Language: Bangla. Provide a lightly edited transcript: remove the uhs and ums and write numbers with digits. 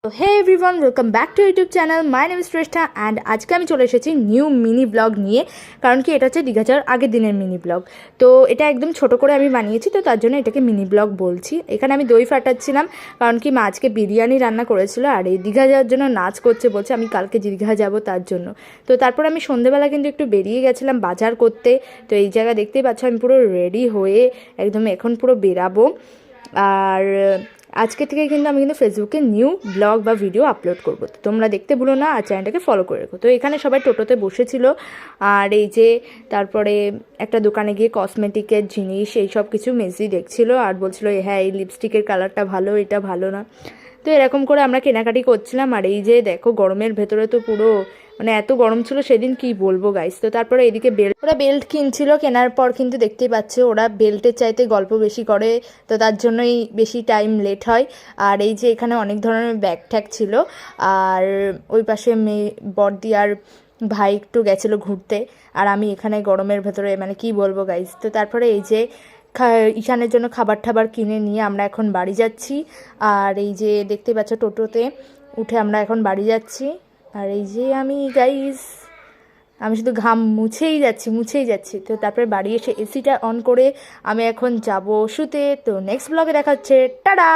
তো hey everyone, welcome back to YouTube channel. My name is Shreshtha and আজকে আমি চলে এসেছি নিউ মিনি ব্লগ নিয়ে। কারণ কি, এটা হচ্ছে দীঘা যাওয়ার আগের দিনের মিনি ব্লগ। তো এটা একদম ছোট করে আমি বানিয়েছি, তো তার জন্য এটাকে মিনি ব্লগ বলছি। এখানে আমি দই ফাটাচ্ছিলাম, কারণ কি মা আজকে বিরিয়ানি রান্না করেছিল আর এই দীঘা যাওয়ার জন্য নাচ করছে, বলছে আমি কালকে দীঘা যাব তার জন্য। তো তারপর আমি সন্ধেবেলা কিন্তু একটু বেরিয়ে গেছিলাম বাজার করতে। তো এই জায়গা দেখতেই পাচ্ছ আমি পুরো রেডি হয়ে একদম এখন পুরো বেরাবো। আর আজকে থেকে কিন্তু আমি ফেসবুকে নিউ ব্লগ বা ভিডিও আপলোড করবো, তো তোমরা দেখতে ভুলো না আর চ্যানেলটাকে ফলো করে রেখো। তো এখানে সবাই টোটোতে বসেছিল আর এই যে তারপরে একটা দোকানে গিয়ে কসমেটিকের জিনিস এই সব কিছু মেজি দেখছিল আর বলছিল হ্যাঁ এই লিপস্টিকের কালারটা ভালো, এটা ভালো না। তো এরকম করে আমরা কেনাকাটি করছিলাম। আর এই যে দেখো গরমের ভেতরে তো পুরো এত গরম ছিল সেদিন, কি বলবো গাইস। তো তারপরে এদিকে ওরা বেল্ট কিনছিল, কেনার পর কিন্তু দেখতেই পাচ্ছে ওরা বেল্টের চাইতে গল্প বেশি করে, তো তার জন্যই বেশি টাইম লেট হয়। আর এই যে এখানে অনেক ধরনের ব্যাগ ট্যাগ ছিল। আর ওই পাশে মেয়ে বড়দি আর ভাই একটু গেছিলো ঘুরতে, আর আমি এখানে গরমের ভেতরে কি বলবো গাইস। তো তারপরে এই যে ঈশানের জন্য খাবার টাবার কিনে নিয়ে আমরা এখন বাড়ি যাচ্ছি। আর এই যে দেখতে পাচ্ছ টোটোতে উঠে আমরা এখন বাড়ি যাচ্ছি। আর এই যে আমি গাইস, আমি শুধু ঘাম মুছেই যাচ্ছি। তো তারপরে বাড়ি এসে এসিটা অন করে আমি এখন যাব শুতে। তো নেক্সট ব্লগে দেখা হচ্ছে, টাটা।